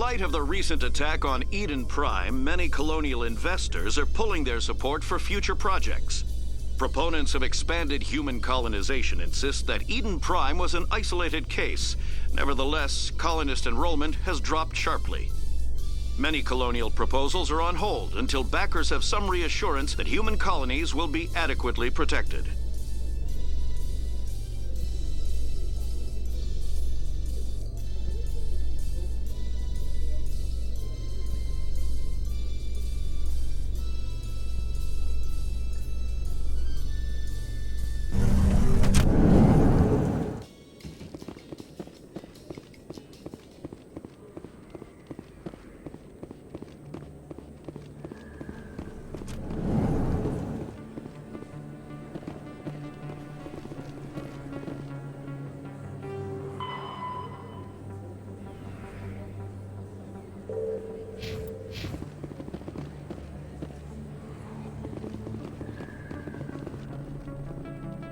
light of the recent attack on Eden Prime, many colonial investors are pulling their support for future projects. Proponents of expanded human colonization insist that Eden Prime was an isolated case. Nevertheless, colonist enrollment has dropped sharply. Many colonial proposals are on hold until backers have some reassurance that human colonies will be adequately protected.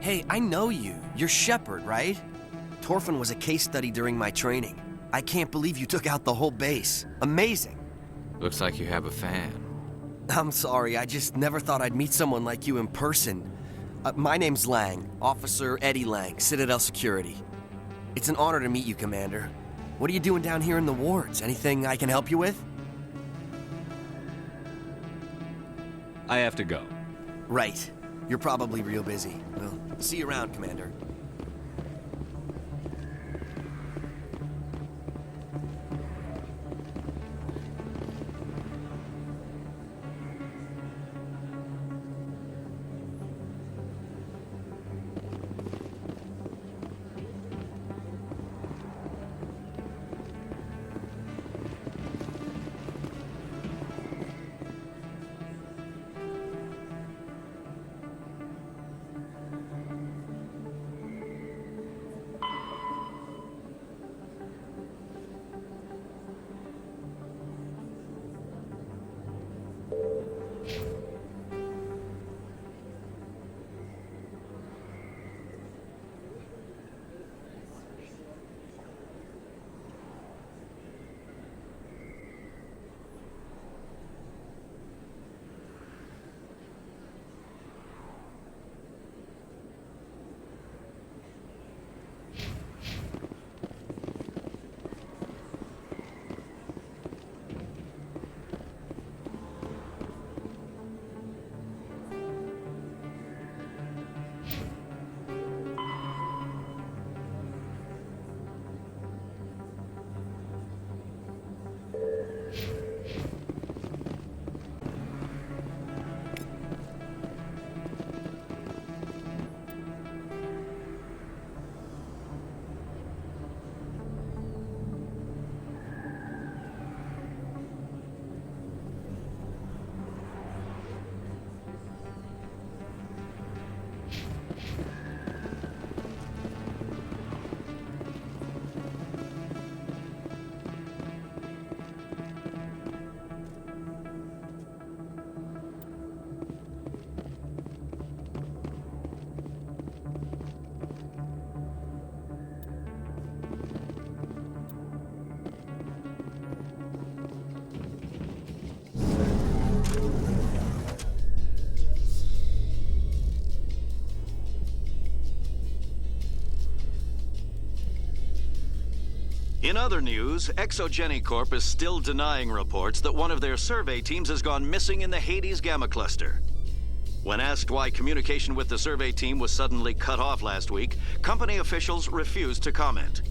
Hey, I know you. You're Shepard, right? Torfin was a case study during my training. I can't believe you took out the whole base. Amazing. Looks like you have a fan. I'm sorry, I just never thought I'd meet someone like you in person. My name's Lang, Officer Eddie Lang, Citadel Security. It's an honor to meet you, Commander. What are you doing down here in the wards? Anything I can help you with? I have to go. Right. You're probably real busy. Well, see you around, Commander. In other news, ExoGeniCorp is still denying reports that one of their survey teams has gone missing in the Hades Gamma Cluster. When asked why communication with the survey team was suddenly cut off last week, company officials refused to comment.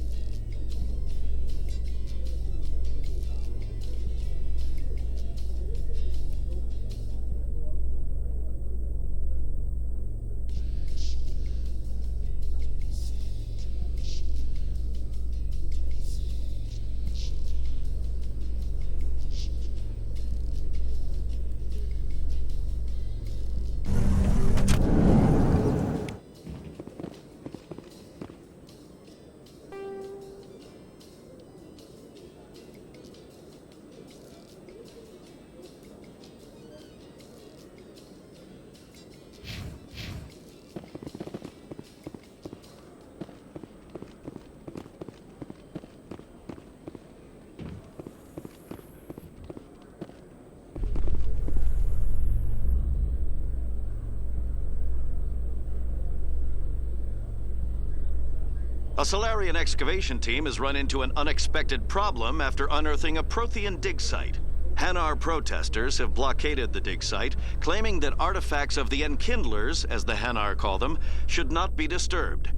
A Solarian excavation team has run into an unexpected problem after unearthing a Prothean dig site. Hanar protesters have blockaded the dig site, claiming that artifacts of the Enkindlers, as the Hanar call them, should not be disturbed.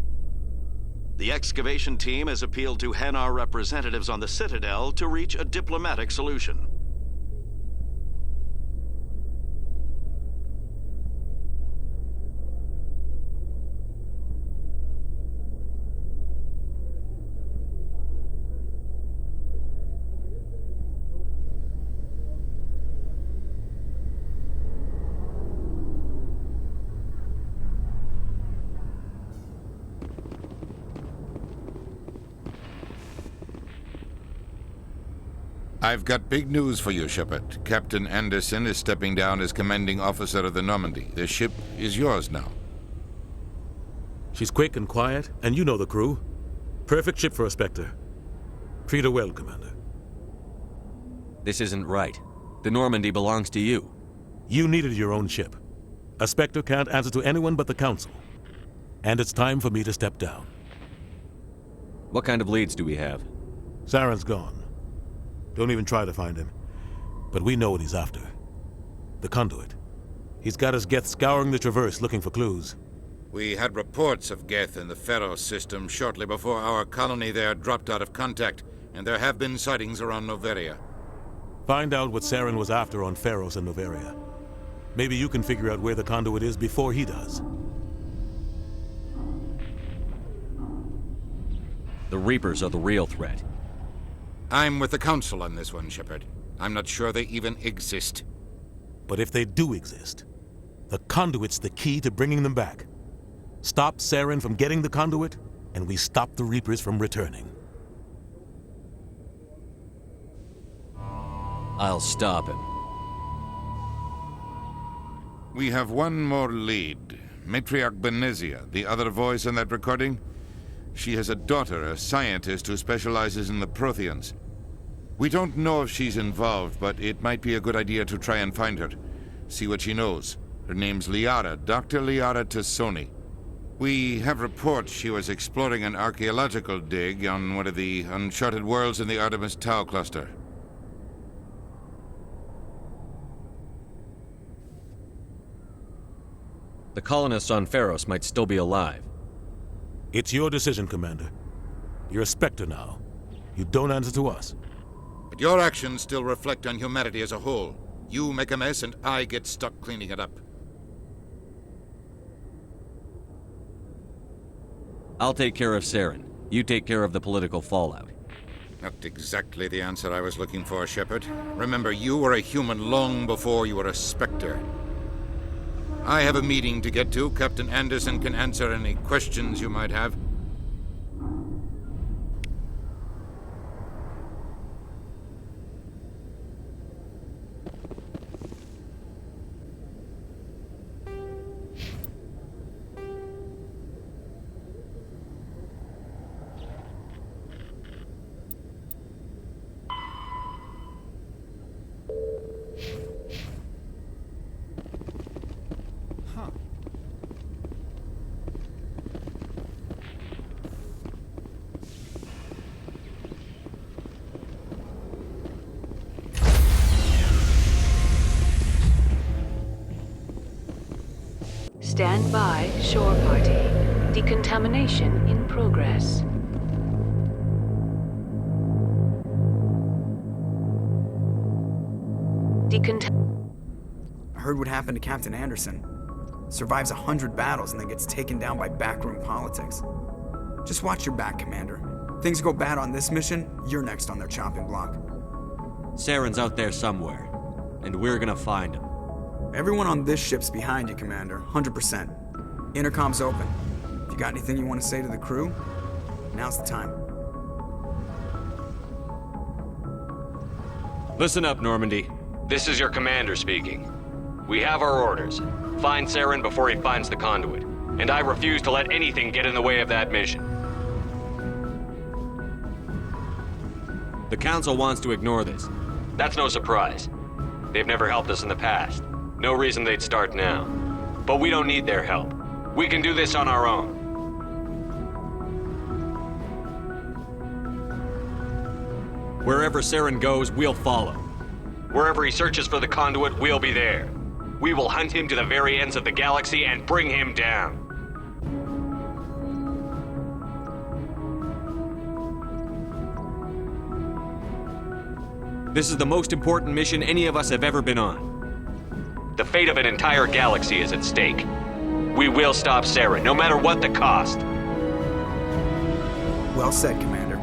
The excavation team has appealed to Hanar representatives on the Citadel to reach a diplomatic solution. I've got big news for you, Shepard. Captain Anderson is stepping down as commanding officer of the Normandy. The ship is yours now. She's quick and quiet, and you know the crew. Perfect ship for a Spectre. Treat her well, Commander. This isn't right. The Normandy belongs to you. You needed your own ship. A Spectre can't answer to anyone but the Council. And it's time for me to step down. What kind of leads do we have? Saren's gone. Don't even try to find him. But we know what he's after. The Conduit. He's got his Geth scouring the Traverse looking for clues. We had reports of Geth in the Pharaoh system shortly before our colony there dropped out of contact, and there have been sightings around Noveria. Find out what Saren was after on Pharos and Noveria. Maybe you can figure out where the Conduit is before he does. The Reapers are the real threat. I'm with the Council on this one, Shepard. I'm not sure they even exist. But if they do exist, the Conduit's the key to bringing them back. Stop Saren from getting the Conduit, and we stop the Reapers from returning. I'll stop him. We have one more lead. Matriarch Benezia, the other voice in that recording. She has a daughter, a scientist who specializes in the Protheans. We don't know if she's involved, but it might be a good idea to try and find her. See what she knows. Her name's Liara, Dr. Liara Tassoni. We have reports she was exploring an archaeological dig on one of the uncharted worlds in the Artemis Tau cluster. The colonists on Pharos might still be alive. It's your decision, Commander. You're a Spectre now. You don't answer to us. But your actions still reflect on humanity as a whole. You make a mess and I get stuck cleaning it up. I'll take care of Saren. You take care of the political fallout. Not exactly the answer I was looking for, Shepard. Remember, you were a human long before you were a Spectre. I have a meeting to get to. Captain Anderson can answer any questions you might have. Stand by, shore party. Decontamination in progress. I heard what happened to Captain Anderson. Survives 100 battles and then gets taken down by backroom politics. Just watch your back, Commander. Things go bad on this mission, you're next on their chopping block. Saren's out there somewhere, and we're gonna find him. Everyone on this ship's behind you, Commander, 100%. Intercom's open. If you got anything you want to say to the crew, now's the time. Listen up, Normandy. This is your commander speaking. We have our orders. Find Saren before he finds the conduit. And I refuse to let anything get in the way of that mission. The Council wants to ignore this. That's no surprise. They've never helped us in the past. No reason they'd start now. But we don't need their help. We can do this on our own. Wherever Saren goes, we'll follow. Wherever he searches for the conduit, we'll be there. We will hunt him to the very ends of the galaxy and bring him down. This is the most important mission any of us have ever been on. The fate of an entire galaxy is at stake. We will stop Saren, no matter what the cost. Well said, Commander.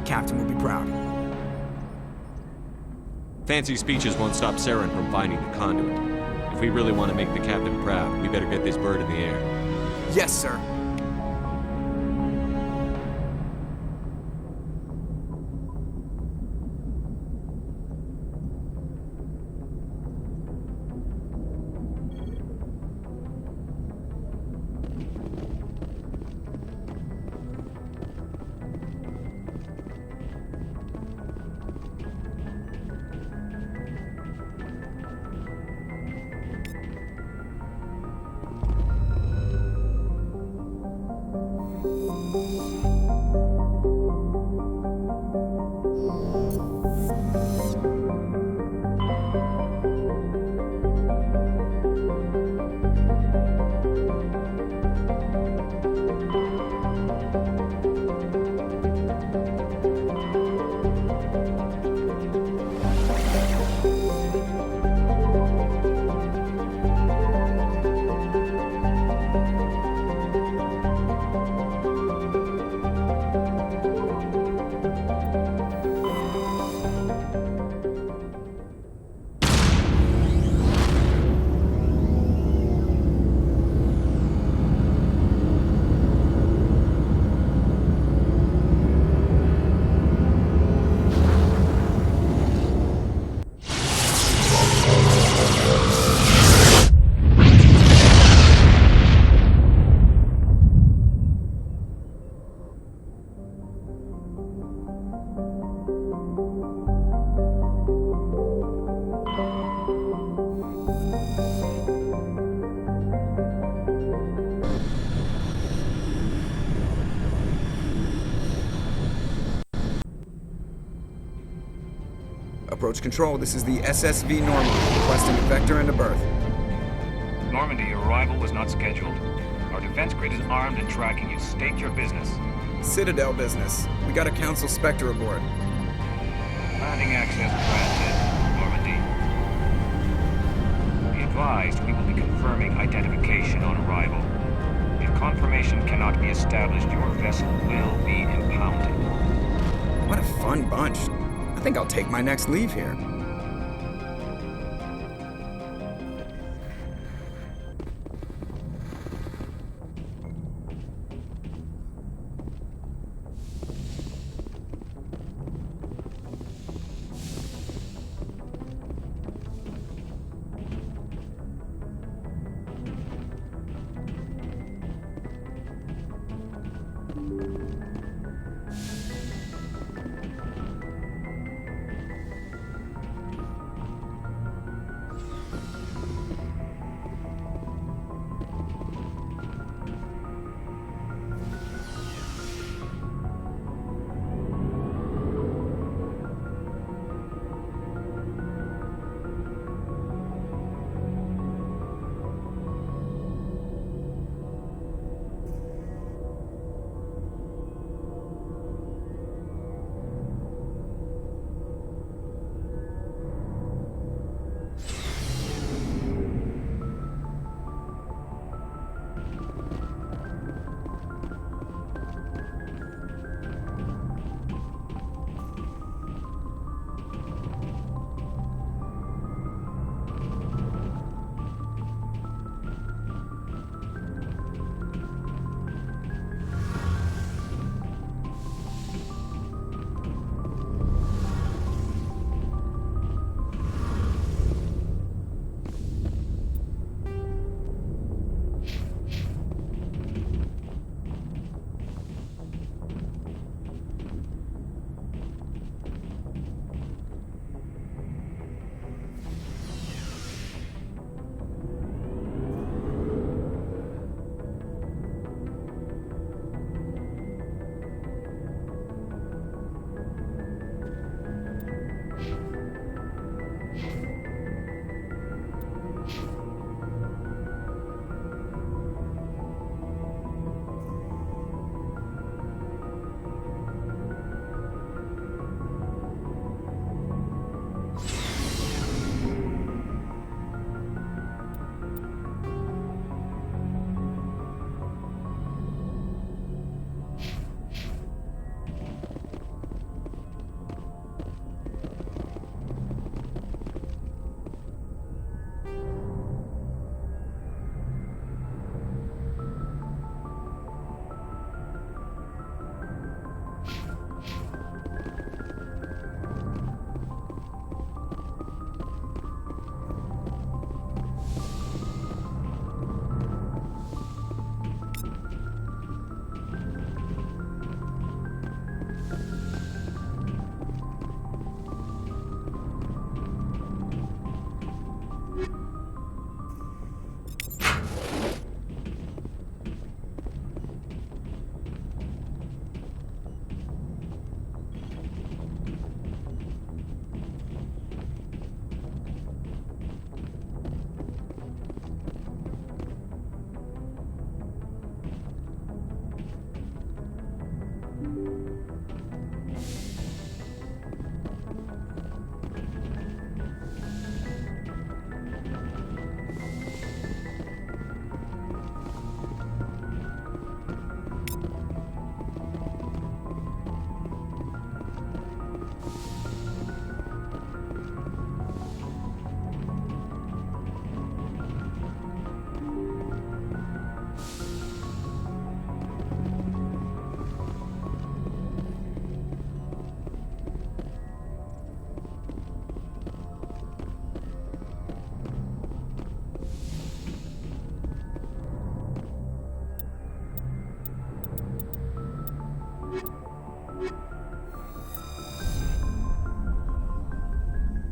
Captain will be proud. Fancy speeches won't stop Saren from finding the conduit. If we really want to make the captain proud, we better get this bird in the air. Yes, sir. Approach control, this is the SSV Normandy, requesting a vector and a berth. Normandy, your arrival was not scheduled. Our defense grid is armed and tracking you. State your business. Citadel business. We got a Council Spectre aboard. Landing access granted, Normandy. Be advised, we will be confirming identification on arrival. If confirmation cannot be established, your vessel will be impounded. What a fun bunch. I think I'll take my next leave here.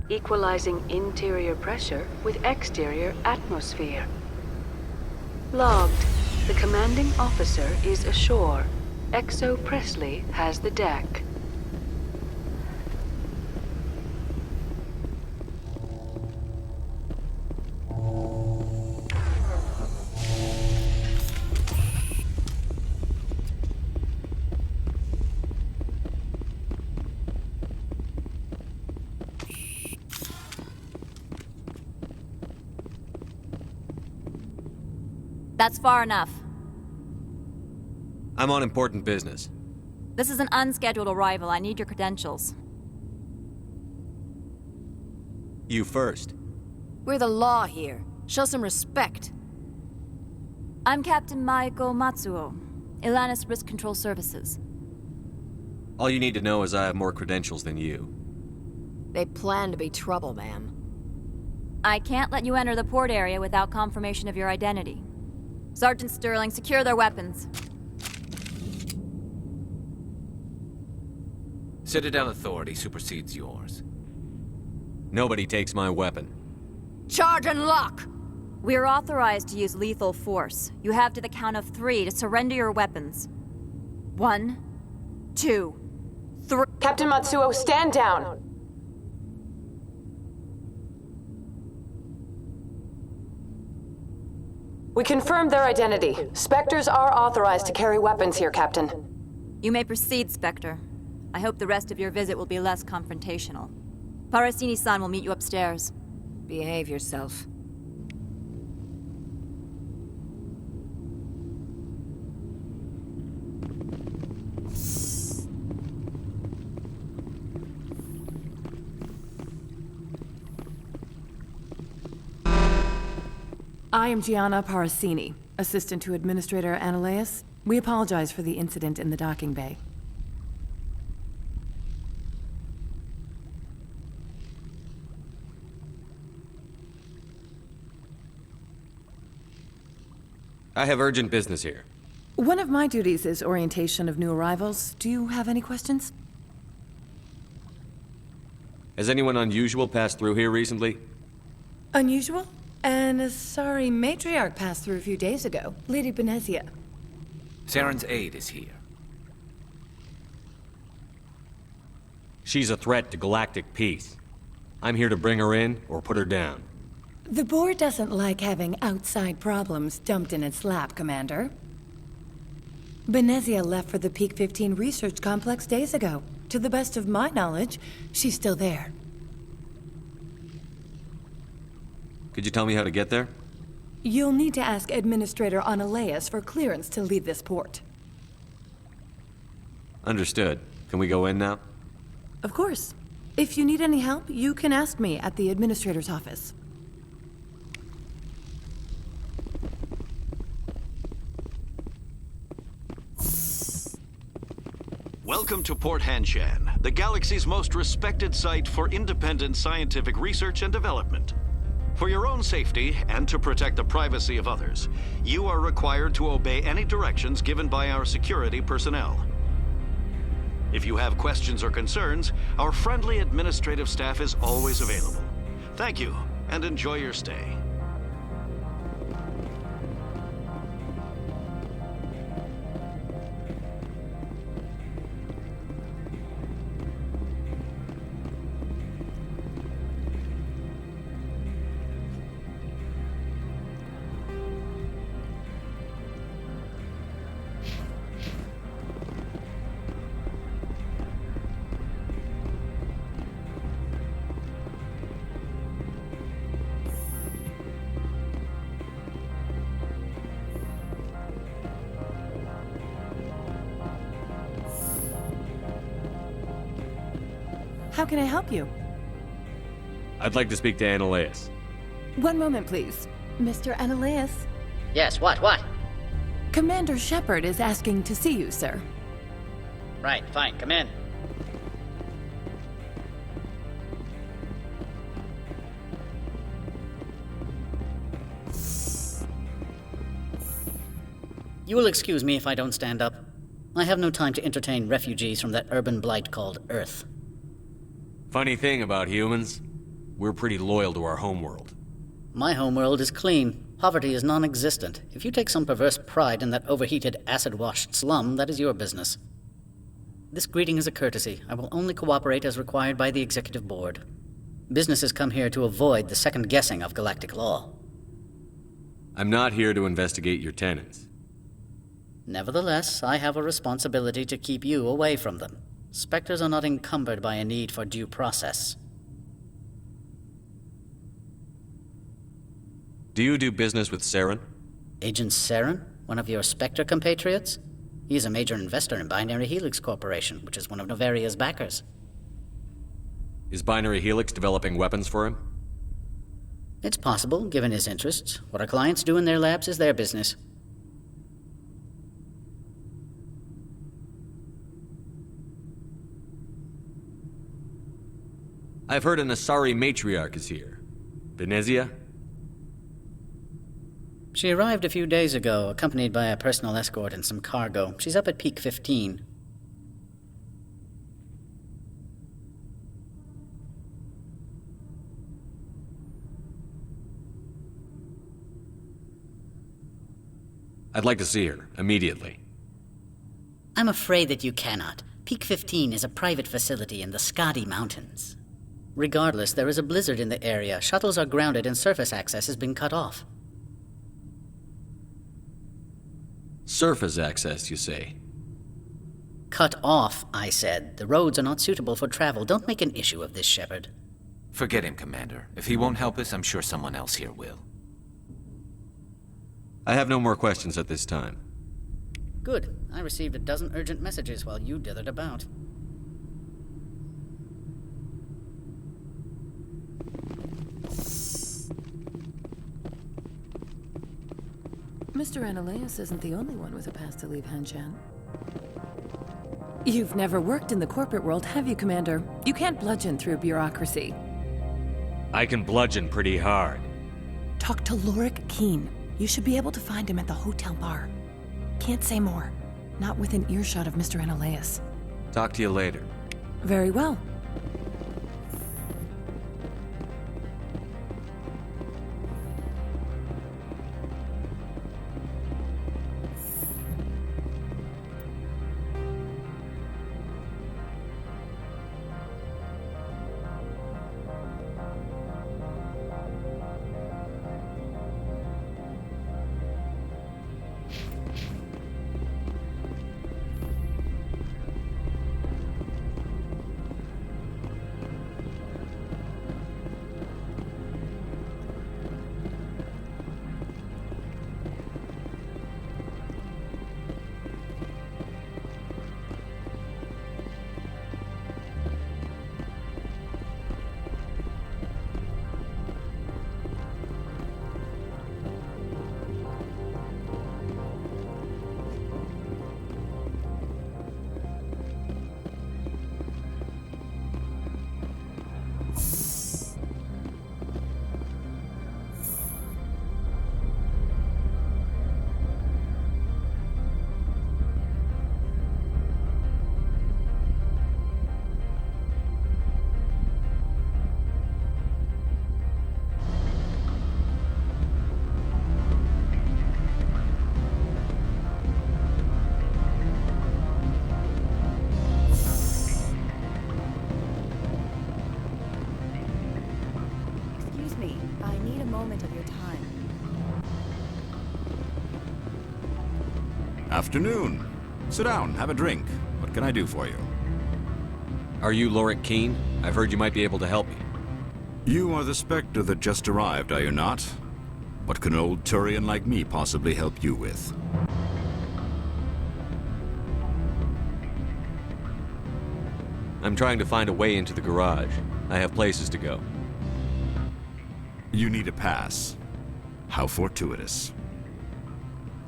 equalizing interior pressure with exterior atmosphere. Logged. The commanding officer is ashore. Exo Presley has the deck. That's far enough. I'm on important business. This is an unscheduled arrival. I need your credentials. You first. We're the law here. Show some respect. I'm Captain Maiko Matsuo, Ilanis Risk Control Services. All you need to know is I have more credentials than you. They plan to be trouble, ma'am. I can't let you enter the port area without confirmation of your identity. Sergeant Sterling, secure their weapons. Citadel authority supersedes yours. Nobody takes my weapon. Charge and lock! We are authorized to use lethal force. You have to the count of 3 to surrender your weapons. 1, 2, 3. Captain Matsuo, stand down! We confirmed their identity. Spectres are authorized to carry weapons here, Captain. You may proceed, Spectre. I hope the rest of your visit will be less confrontational. Parasini-san will meet you upstairs. Behave yourself. I am Gianna Parasini, assistant to Administrator Analeas. We apologize for the incident in the docking bay. I have urgent business here. One of my duties is orientation of new arrivals. Do you have any questions? Has anyone unusual passed through here recently? Unusual? An Asari matriarch passed through a few days ago, Lady Benezia. Saren's aide is here. She's a threat to galactic peace. I'm here to bring her in or put her down. The board doesn't like having outside problems dumped in its lap, Commander. Benezia left for the Peak 15 research complex days ago. To the best of my knowledge, she's still there. Could you tell me how to get there? You'll need to ask Administrator Analeas for clearance to leave this port. Understood. Can we go in now? Of course. If you need any help, you can ask me at the Administrator's office. Welcome to Port Hanshan, the galaxy's most respected site for independent scientific research and development. For your own safety and to protect the privacy of others, you are required to obey any directions given by our security personnel. If you have questions or concerns, our friendly administrative staff is always available. Thank you, and enjoy your stay. How can I help you? I'd like to speak to Analeas. One moment, please. Mr. Analeas? Yes, what? Commander Shepard is asking to see you, sir. Right, fine, come in. You will excuse me if I don't stand up. I have no time to entertain refugees from that urban blight called Earth. Funny thing about humans, We're pretty loyal to our homeworld. My homeworld is clean. Poverty is non-existent. If you take some perverse pride in that overheated, acid-washed slum, that is your business. This greeting is a courtesy. I will only cooperate as required by the Executive Board. Businesses come here to avoid the second guessing of galactic law. I'm not here to investigate your tenants. Nevertheless, I have a responsibility to keep you away from them. Spectres are not encumbered by a need for due process. Do you do business with Saren? Agent Saren? One of your Spectre compatriots? He is a major investor in Binary Helix Corporation, which is one of Novaria's backers. Is Binary Helix developing weapons for him? It's possible, given his interests. What our clients do in their labs is their business. I've heard an Asari matriarch is here. Benezia? She arrived a few days ago, accompanied by a personal escort and some cargo. She's up at Peak 15. I'd like to see her, immediately. I'm afraid that you cannot. Peak 15 is a private facility in the Skadi Mountains. Regardless, there is a blizzard in the area. Shuttles are grounded and surface access has been cut off. Surface access, you say? Cut off, I said. The roads are not suitable for travel. Don't make an issue of this, Shepard. Forget him, Commander. If he won't help us, I'm sure someone else here will. I have no more questions at this time. Good. I received a dozen urgent messages while you dithered about. Mr. Analaeus isn't the only one with a pass to leave Hanshan. You've never worked in the corporate world, have you, Commander? You can't bludgeon through bureaucracy. I can bludgeon pretty hard. Talk to Lorik Keen. You should be able to find him at the hotel bar. Can't say more. Not within earshot of Mr. Analaeus. Talk to you later. Very well. Afternoon. Sit down, have a drink. What can I do for you? Are you Lorik Keen? I've heard you might be able to help me. You are the Spectre that just arrived, are you not? What can an old Turian like me possibly help you with? I'm trying to find a way into the garage. I have places to go. You need a pass. How fortuitous.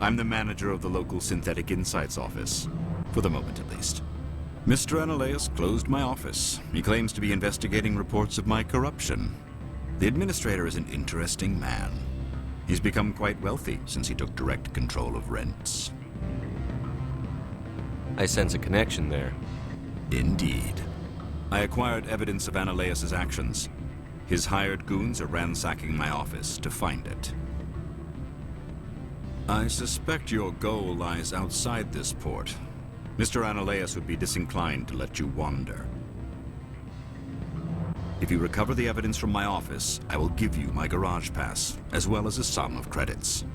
I'm the manager of the local Synthetic Insights office. For the moment, at least. Mr. Analaeus closed my office. He claims to be investigating reports of my corruption. The administrator is an interesting man. He's become quite wealthy since he took direct control of rents. I sense a connection there. Indeed. I acquired evidence of Analaeus' actions. His hired goons are ransacking my office to find it. I suspect your goal lies outside this port. Mr. Analaeus would be disinclined to let you wander. If you recover the evidence from my office, I will give you my garage pass, as well as a sum of credits.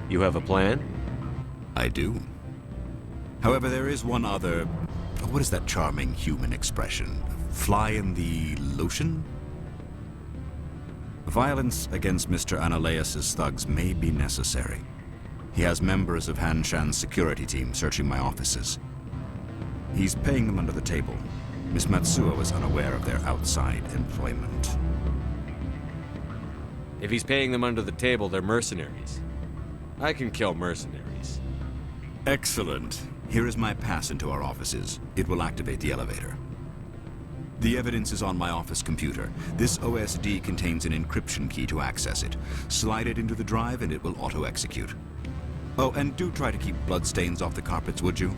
You have a plan? I do. However, there is one other... What is that charming human expression? Fly in the lotion? Violence against Mr. Analaeus' thugs may be necessary. He has members of Han Shan's security team searching my offices. He's paying them under the table. Miss Matsuo is unaware of their outside employment. If he's paying them under the table, they're mercenaries. I can kill mercenaries. Excellent. Here is my pass into our offices. It will activate the elevator. The evidence is on my office computer. This OSD contains an encryption key to access it. Slide it into the drive and it will auto-execute. Oh, and do try to keep bloodstains off the carpets, would you?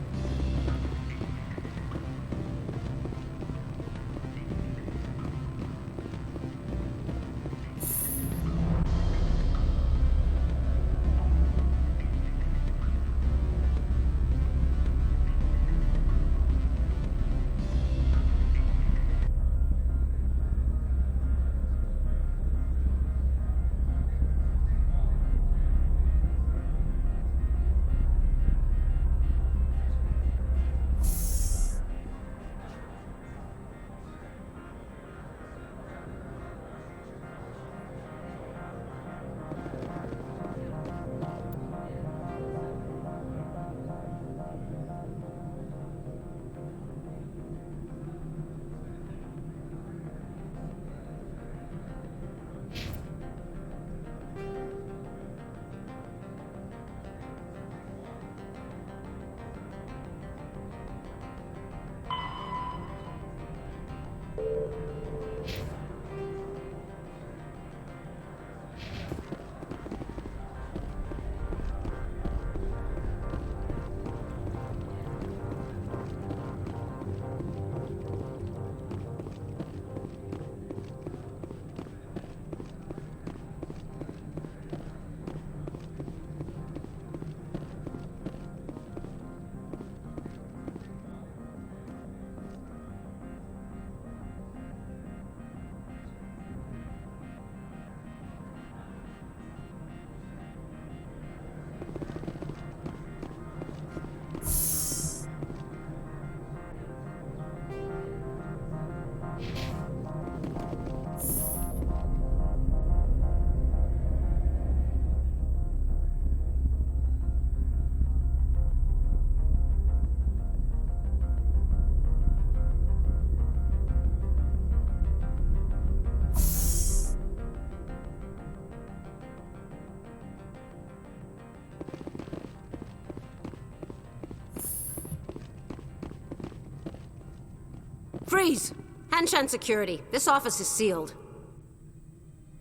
Freeze! Han Shan Security. This office is sealed.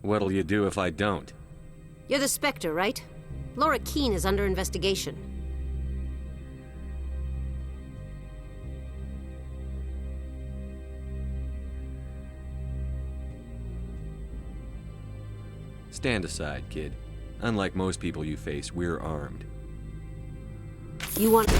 What'll you do if I don't? You're the Spectre, right? Laura Keene is under investigation. Stand aside, kid. Unlike most people you face, we're armed. You want...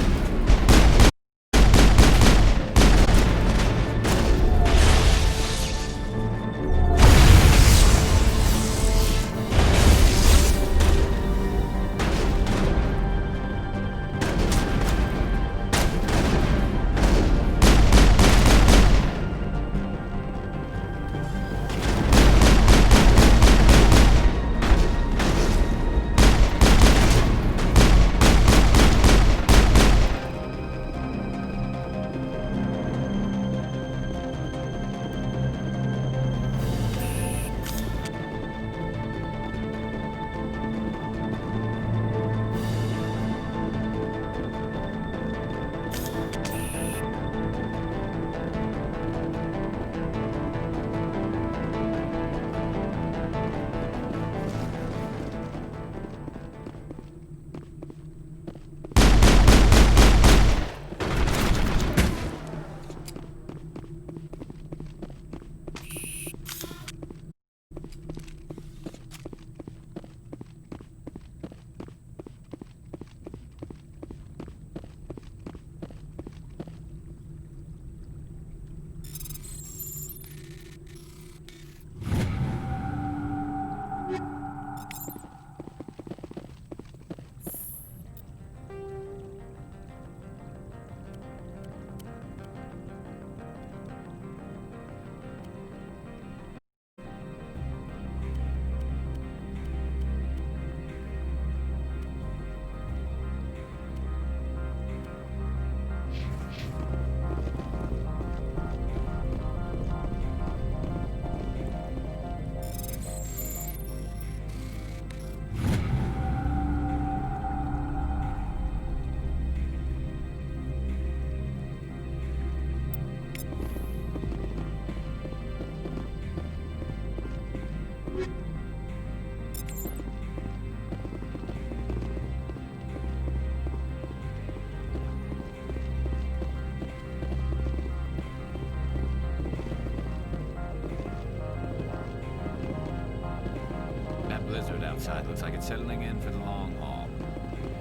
side looks like it's settling in for the long haul.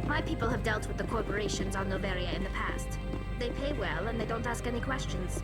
My people have dealt with the corporations on Noveria in the past. They pay well and they don't ask any questions.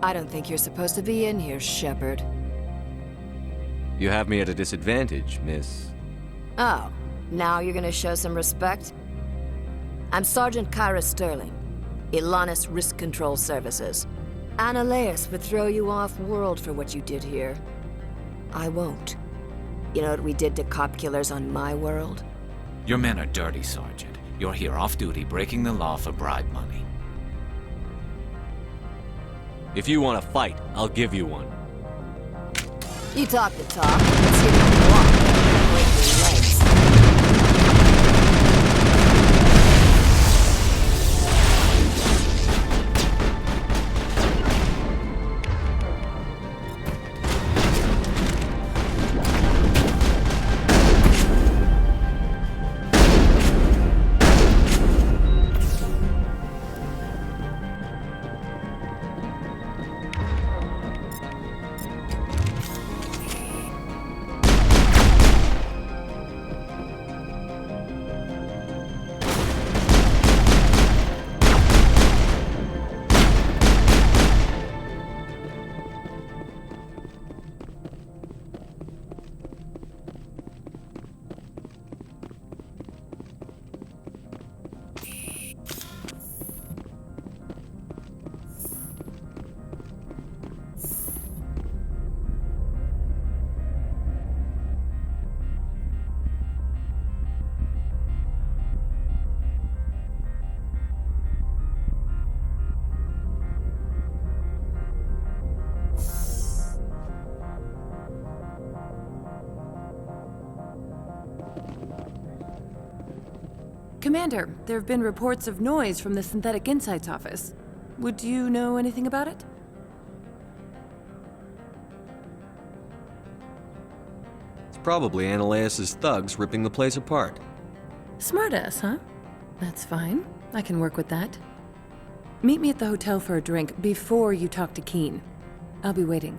I don't think you're supposed to be in here, Shepard. You have me at a disadvantage, miss. Oh, now you're gonna show some respect? I'm Sergeant Kyra Sterling, Ilanis Risk Control Services. Analeas would throw you off-world for what you did here. I won't. You know what we did to cop killers on my world? Your men are dirty, Sergeant. You're here off-duty, breaking the law for bribe money. If you want to fight, I'll give you one. You talk the talk. Let's see if you can walk. Break your legs. Commander, there have been reports of noise from the Synthetic Insights office. Would you know anything about it? It's probably Ananias' thugs ripping the place apart. Smartass, huh? That's fine. I can work with that. Meet me at the hotel for a drink before you talk to Keen. I'll be waiting.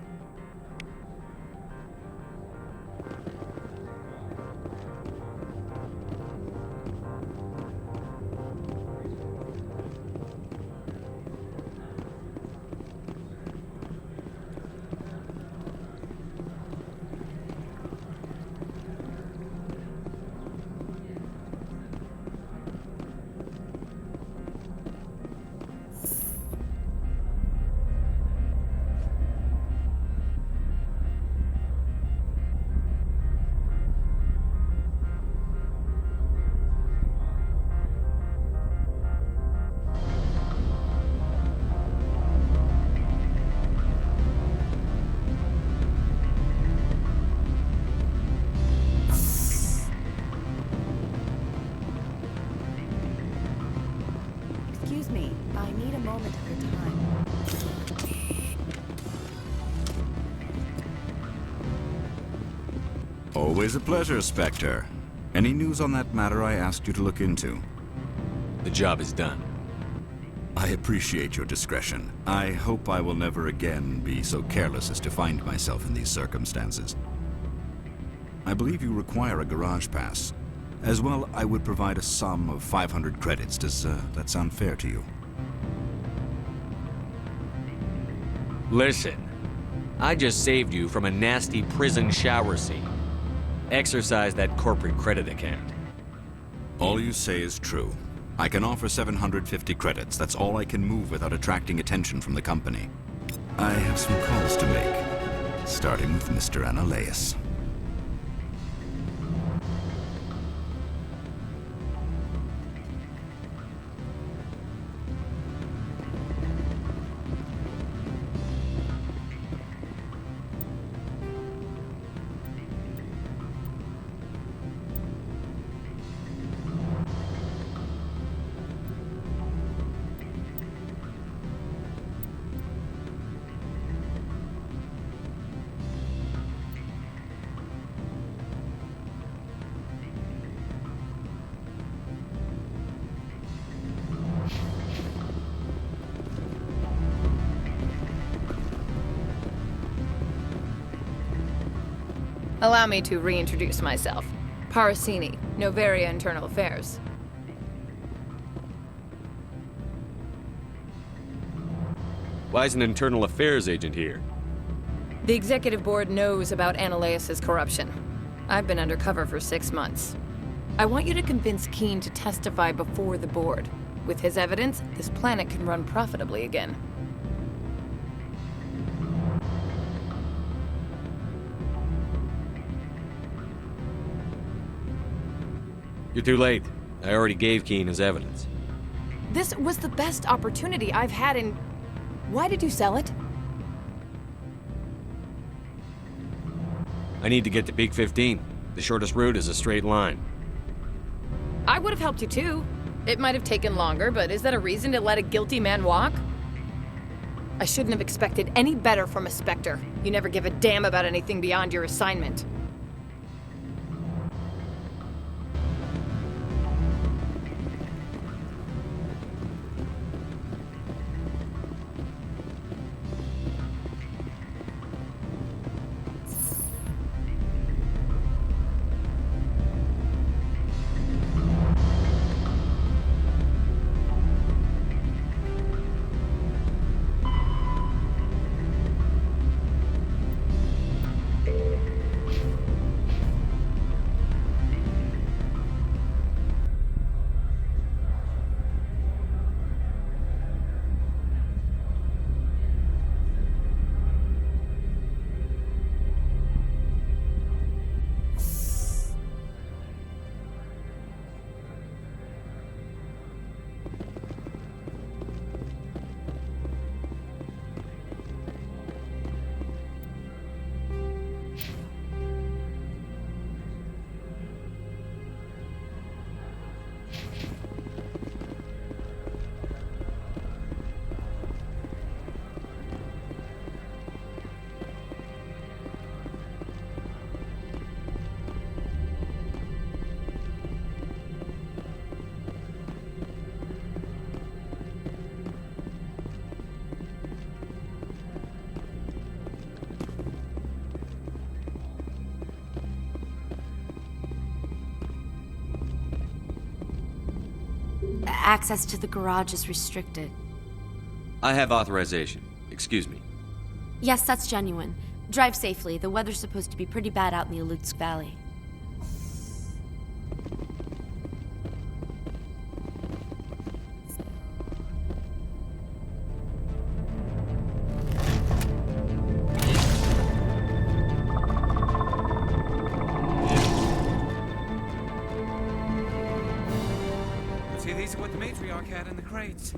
Excuse me, I need a moment of your time. Always a pleasure, Spectre. Any news on that matter I asked you to look into? The job is done. I appreciate your discretion. I hope I will never again be so careless as to find myself in these circumstances. I believe you require a garage pass. As well, I would provide a sum of 500 credits. Does that sound fair to you? Listen, I just saved you from a nasty prison shower scene. Exercise that corporate credit account. All you say is true. I can offer 750 credits. That's all I can move without attracting attention from the company. I have some calls to make, starting with Mr. Analaeus. Allow me to reintroduce myself. Parasini, Noveria Internal Affairs. Why is an internal affairs agent here? The executive board knows about Analaeus' corruption. I've been undercover for 6 months. I want you to convince Keen to testify before the board. With his evidence, this planet can run profitably again. You're too late. I already gave Keen his evidence. This was the best opportunity I've had in... Why did you sell it? I need to get to Peak 15. The shortest route is a straight line. I would have helped you too. It might have taken longer, but is that a reason to let a guilty man walk? I shouldn't have expected any better from a Spectre. You never give a damn about anything beyond your assignment. Access to the garage is restricted. I have authorization. Excuse me. Yes, that's genuine. Drive safely. The weather's supposed to be pretty bad out in the Alutsk Valley. See, these are what the matriarch had in the crates.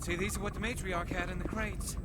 See, these are what the matriarch had in the crates.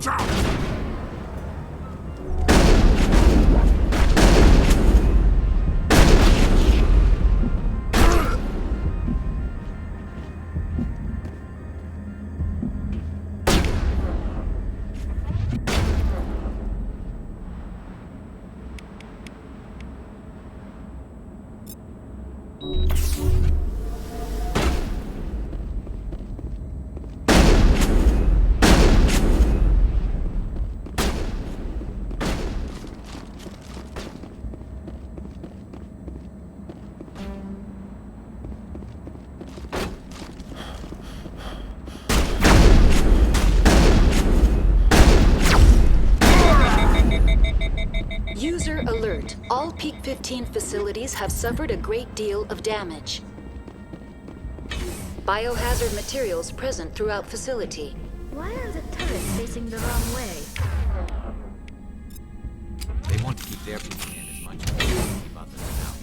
Watch out! User alert. All Peak 15 facilities have suffered a great deal of damage. Biohazard materials present throughout facility. Why are the turrets facing the wrong way? They want to keep their people in as much as they can keep others out.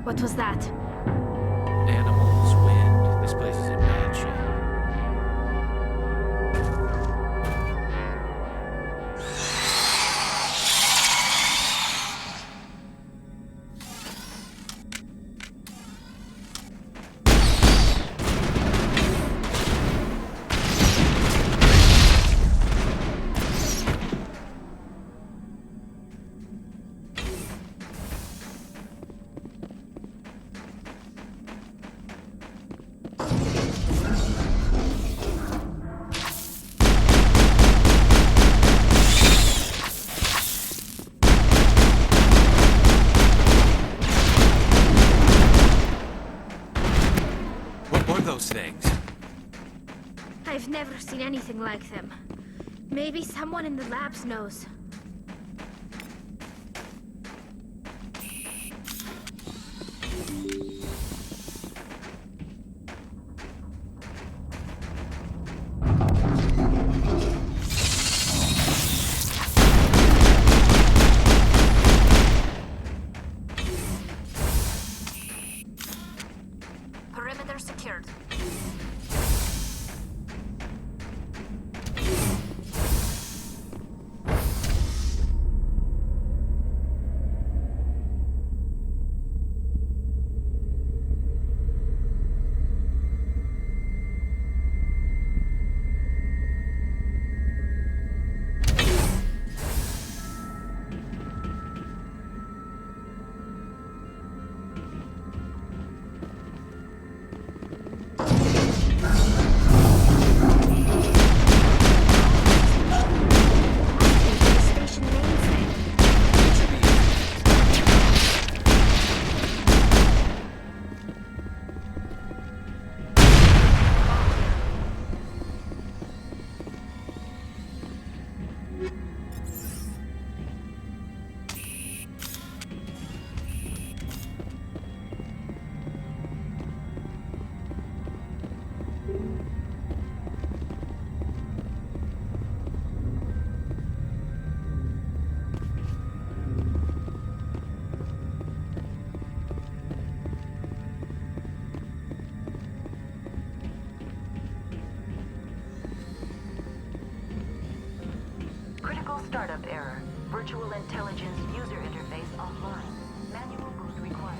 What was that? Animals, wind. This place is in bad shape. Those things. I've never seen anything like them. Maybe someone in the labs knows. Perimeter secured. setup error. Virtual intelligence user interface offline. Manual boot required.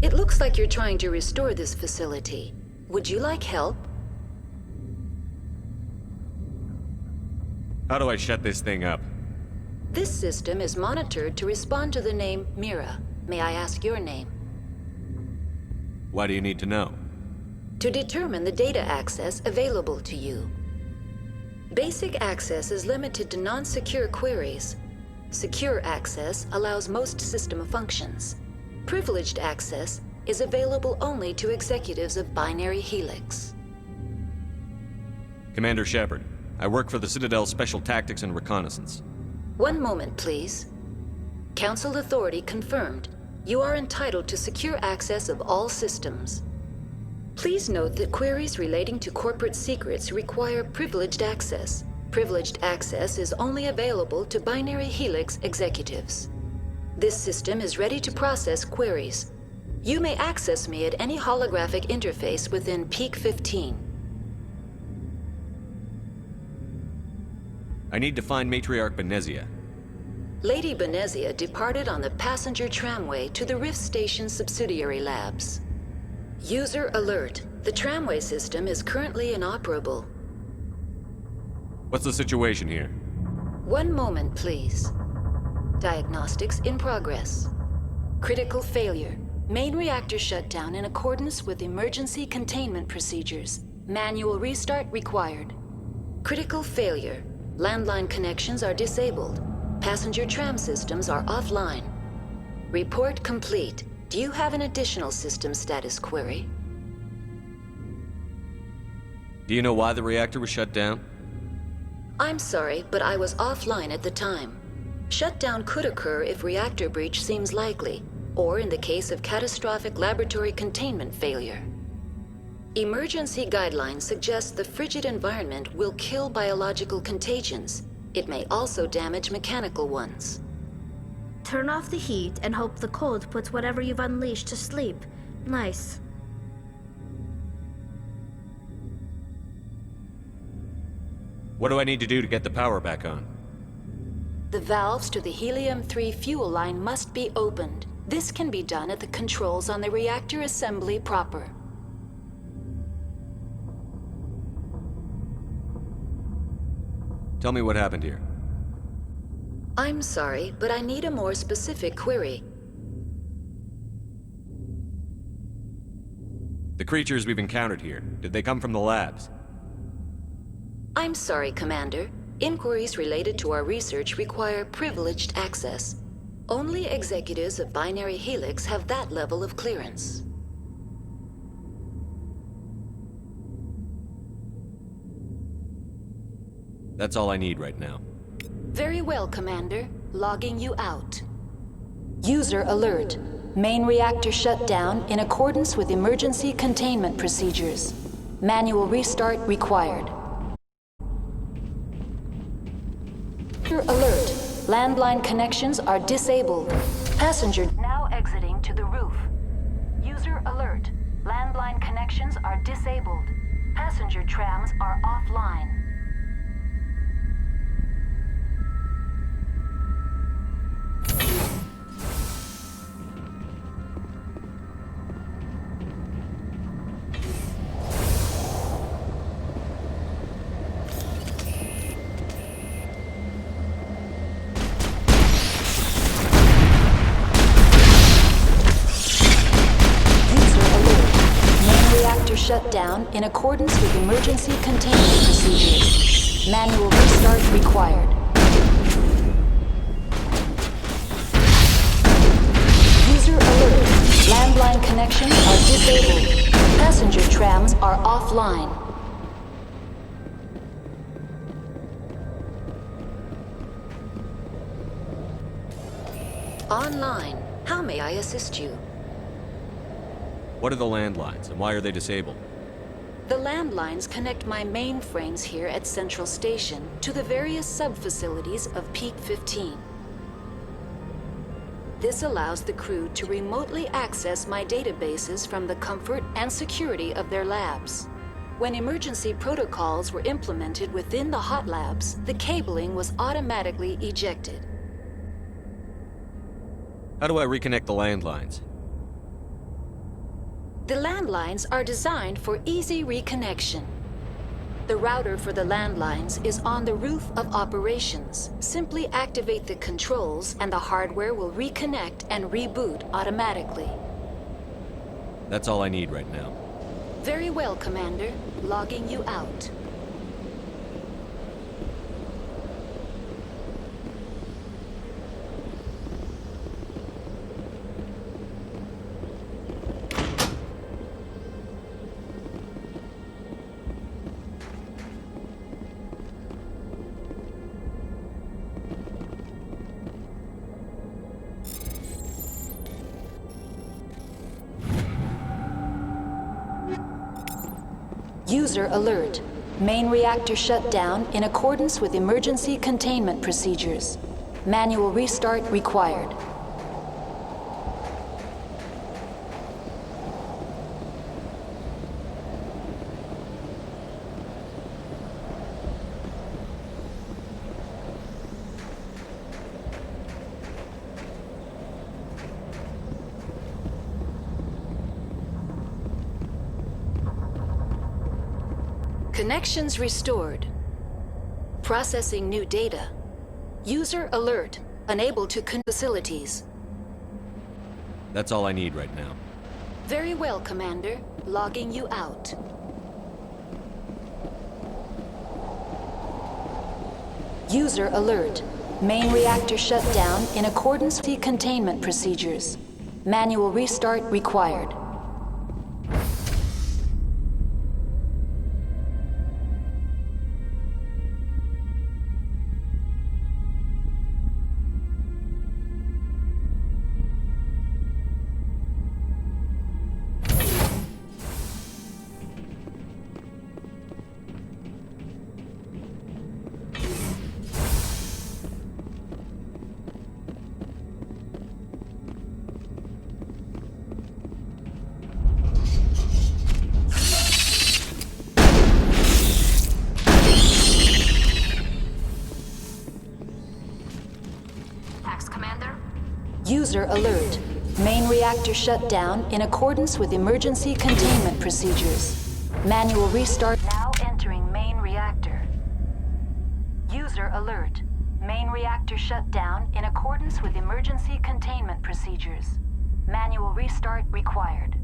It looks like you're trying to restore this facility. Would you like help? How do I shut this thing up? This system is monitored to respond to the name Mira. May I ask your name? Why do you need to know? To determine the data access available to you. Basic access is limited to non-secure queries. Secure access allows most system functions. Privileged access is available only to executives of Binary Helix. Commander Shepard, I work for the Citadel Special Tactics and Reconnaissance. One moment, please. Council authority confirmed. You are entitled to secure access of all systems. Please note that queries relating to corporate secrets require privileged access. Privileged access is only available to Binary Helix executives. This system is ready to process queries. You may access me at any holographic interface within Peak 15. I need to find Matriarch Benezia. Lady Benezia departed on the passenger tramway to the Rift Station subsidiary labs. User alert. The tramway system is currently inoperable. What's the situation here? One moment, please. Diagnostics in progress. Critical failure. Main reactor shutdown in accordance with emergency containment procedures. Manual restart required. Critical failure. Landline connections are disabled. Passenger tram systems are offline. Report complete. Do you have an additional system status query? Do you know why the reactor was shut down? I'm sorry, but I was offline at the time. Shutdown could occur if reactor breach seems likely, or in the case of catastrophic laboratory containment failure. Emergency guidelines suggest the frigid environment will kill biological contagions. It may also damage mechanical ones. Turn off the heat and hope the cold puts whatever you've unleashed to sleep. Nice. What do I need to do to get the power back on? The valves to the helium-3 fuel line must be opened. This can be done at the controls on the reactor assembly proper. Tell me what happened here. I'm sorry, but I need a more specific query. The creatures we've encountered here, did they come from the labs? I'm sorry, Commander. Inquiries related to our research require privileged access. Only executives of Binary Helix have that level of clearance. That's all I need right now. Very well, Commander. Logging you out. User alert. Main reactor shut down in accordance with emergency containment procedures. Manual restart required. User alert. Landline connections are disabled. Passenger now exiting to the roof. User alert. Landline connections are disabled. Passenger trams are offline. Shut down in accordance with emergency containment procedures. Manual restart required. User alert. Landline connections are disabled. Passenger trams are offline. Online. How may I assist you? What are the landlines, and why are they disabled? The landlines connect my mainframes here at Central Station to the various sub-facilities of Peak 15. This allows the crew to remotely access my databases from the comfort and security of their labs. When emergency protocols were implemented within the hot labs, the cabling was automatically ejected. How do I reconnect the landlines? The landlines are designed for easy reconnection. The router for the landlines is on the roof of operations. Simply activate the controls and the hardware will reconnect and reboot automatically. That's all I need right now. Very well, Commander. Logging you out. User alert. Main reactor shut down in accordance with emergency containment procedures. Manual restart required. Connections restored. Processing new data. User alert. Unable to connect facilities. That's all I need right now. Very well, Commander. Logging you out. User alert. Main reactor shut down in accordance with the containment procedures. Manual restart required. User alert. Main reactor shut down in accordance with emergency containment procedures. Manual restart. Now entering main reactor. User alert. Main reactor shut down in accordance with emergency containment procedures. Manual restart required.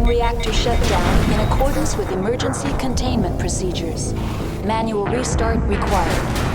Reactor shut down in accordance with emergency containment procedures. Manual restart required.